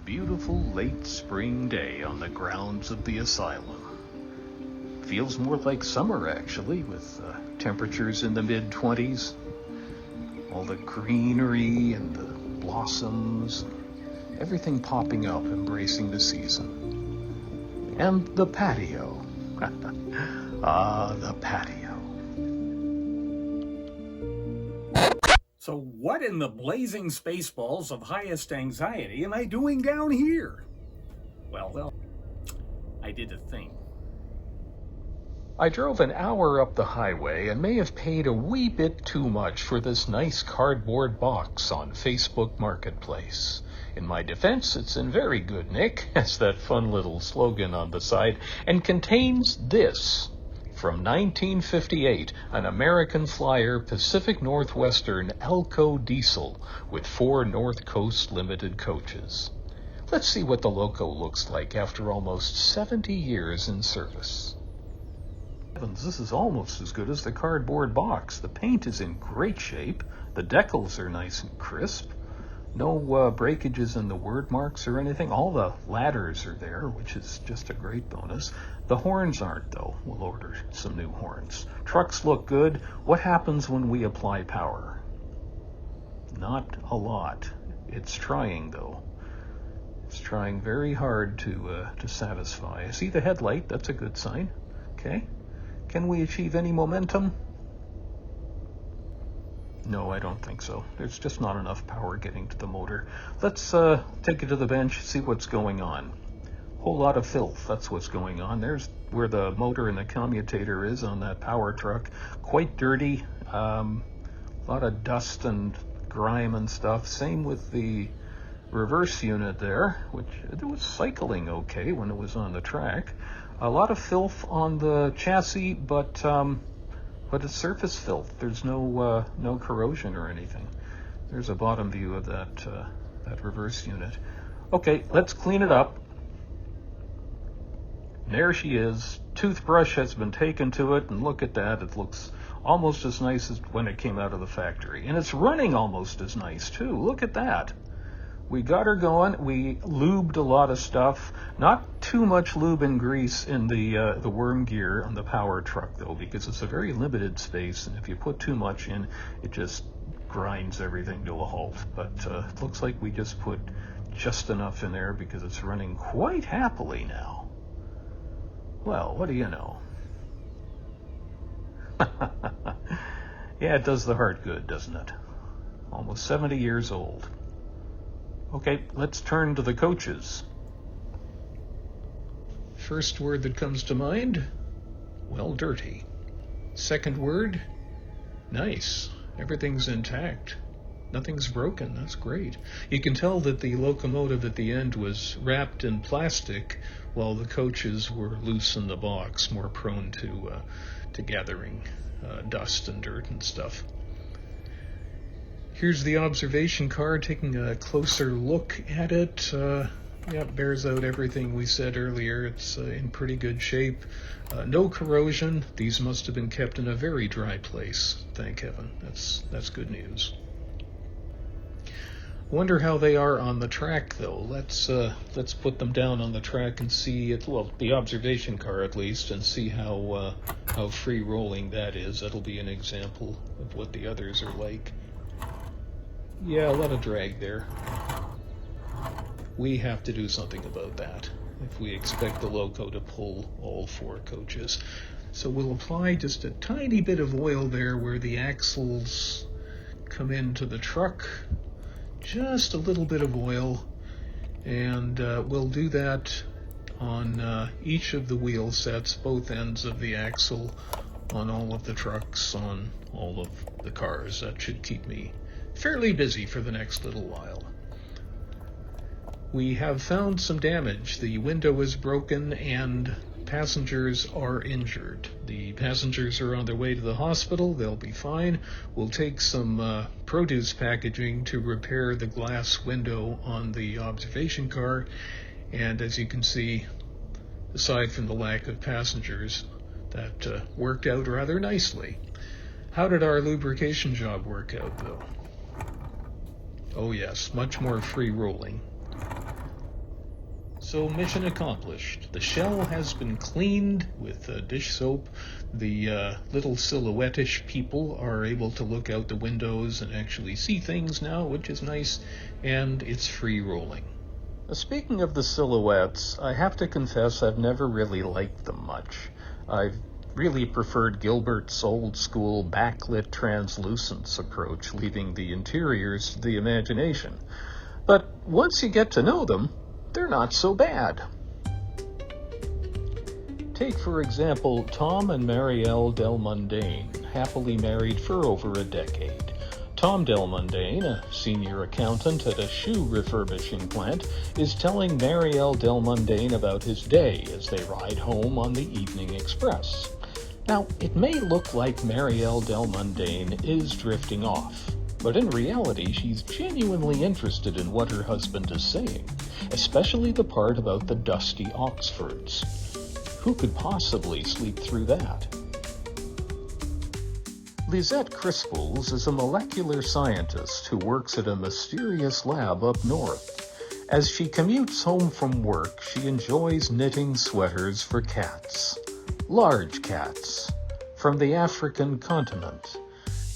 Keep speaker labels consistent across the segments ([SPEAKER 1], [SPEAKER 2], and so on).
[SPEAKER 1] beautiful late spring day on the grounds of the asylum. Feels more like summer, actually, with temperatures in the mid-20s. All the greenery and the blossoms, everything popping up, embracing the season. And the patio. The patio.
[SPEAKER 2] So what in the blazing spaceballs of highest anxiety am I doing down here? Well, I did a thing.
[SPEAKER 1] I drove an hour up the highway and may have paid a wee bit too much for this nice cardboard box on Facebook Marketplace. In my defense, it's in very good nick, as that fun little slogan on the side, and contains this. From 1958, an American Flyer Pacific Northwestern Elco diesel with 4 North Coast Limited coaches. Let's see what the Loco looks like after almost 70 years in service. Heavens, this is almost as good as the cardboard box. The paint is in great shape. The decals are nice and crisp. No breakages in the word marks or anything. All the ladders are there, which is just a great bonus. The horns aren't, though. We'll order some new horns. Trucks look good. What happens when we apply power? Not a lot. It's trying, though. It's trying very hard to satisfy. I see the headlight. That's a good sign. Okay. Can we achieve any momentum? No, I don't think so. There's just not enough power getting to the motor. Let's take it to the bench, see what's going on. Whole lot of filth, that's what's going on. There's where the motor and the commutator is on that power truck. Quite dirty. A lot of dust and grime and stuff. Same with the reverse unit there, which it was cycling okay when it was on the track. A lot of filth on the chassis, but it's surface filth. There's no corrosion or anything. There's a bottom view of that reverse unit. Okay, let's clean it up. There she is. Toothbrush has been taken to it, and look at that. It looks almost as nice as when it came out of the factory. And it's running almost as nice, too. Look at that. We got her going. We lubed a lot of stuff. Not too much lube and grease in the worm gear on the power truck, though, because it's a very limited space, and if you put too much in, it just grinds everything to a halt. But it looks like we just put just enough in there because it's running quite happily now. Well, what do you know? Yeah, it does the heart good, doesn't it? Almost 70 years old. Okay, let's turn to the coaches. First word that comes to mind, well, dirty. Second word, nice. Everything's intact. Nothing's broken. That's great. You can tell that the locomotive at the end was wrapped in plastic while the coaches were loose in the box, more prone to gathering dust and dirt and stuff. Here's the observation car, taking a closer look at it. It bears out everything we said earlier. It's in pretty good shape. No corrosion. These must have been kept in a very dry place. Thank heaven. That's good news. Wonder how they are on the track, though. Let's put them down on the track and see it. Well, the observation car at least, and see how free rolling that is. That'll be an example of what the others are like. Yeah, a lot of drag there. We have to do something about that if we expect the Loco to pull all 4 coaches. So we'll apply just a tiny bit of oil there where the axles come into the truck. Just a little bit of oil. And we'll do that on each of the wheel sets, both ends of the axle, on all of the trucks, on all of the cars. That should keep me fairly busy for the next little while. We have found some damage. The window is broken and passengers are injured. The passengers are on their way to the hospital. They'll be fine. We'll take some produce packaging to repair the glass window on the observation car. And as you can see, aside from the lack of passengers, that worked out rather nicely. How did our lubrication job work out, though? Oh yes, much more free rolling. So mission accomplished. The shell has been cleaned with dish soap. The little silhouette-ish people are able to look out the windows and actually see things now, which is nice, and it's free rolling. Speaking of the silhouettes, I have to confess I've never really liked them much. I've really preferred Gilbert's old-school backlit translucence approach, leaving the interiors to the imagination. But once you get to know them, they're not so bad. Take, for example, Tom and Marielle Del Mundane, happily married for over a decade. Tom Del Mundane, a senior accountant at a shoe refurbishing plant, is telling Marielle Del Mundane about his day as they ride home on the Evening Express. Now, it may look like Marielle Del Mundane is drifting off, but in reality, she's genuinely interested in what her husband is saying, especially the part about the dusty Oxfords. Who could possibly sleep through that? Lisette Crisples is a molecular scientist who works at a mysterious lab up north. As she commutes home from work, she enjoys knitting sweaters for cats. Large cats, from the African continent,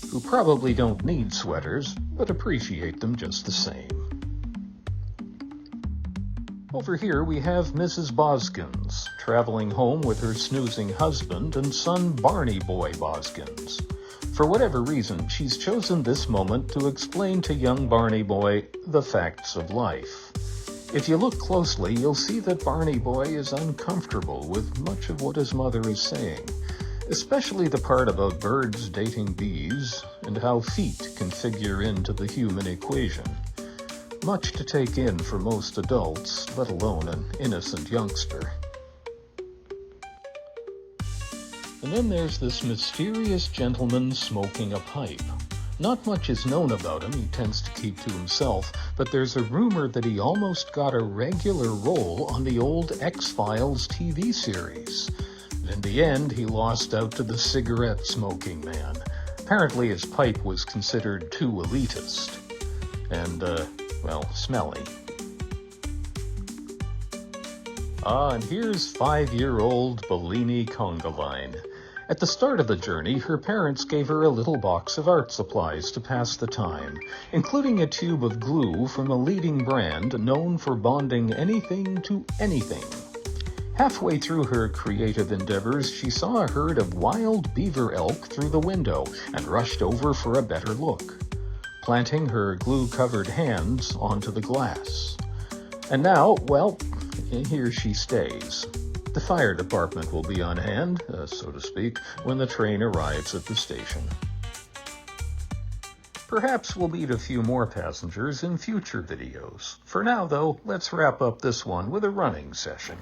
[SPEAKER 1] who probably don't need sweaters, but appreciate them just the same. Over here we have Mrs. Boskins, traveling home with her snoozing husband and son Barney Boy Boskins. For whatever reason, she's chosen this moment to explain to young Barney Boy the facts of life. If you look closely, you'll see that Barney Boy is uncomfortable with much of what his mother is saying, especially the part about birds dating bees and how feet can figure into the human equation. Much to take in for most adults, let alone an innocent youngster. And then there's this mysterious gentleman smoking a pipe. Not much is known about him, he tends to keep to himself, but there's a rumor that he almost got a regular role on the old X-Files TV series. In the end, he lost out to the cigarette-smoking man. Apparently his pipe was considered too elitist. And, smelly. And here's 5-year-old Bellini Congaline. At the start of the journey, her parents gave her a little box of art supplies to pass the time, including a tube of glue from a leading brand known for bonding anything to anything. Halfway through her creative endeavors, she saw a herd of wild beaver elk through the window and rushed over for a better look, planting her glue-covered hands onto the glass. And now, here she stays. The fire department will be on hand, so to speak, when the train arrives at the station. Perhaps we'll meet a few more passengers in future videos. For now, though, let's wrap up this one with a running session.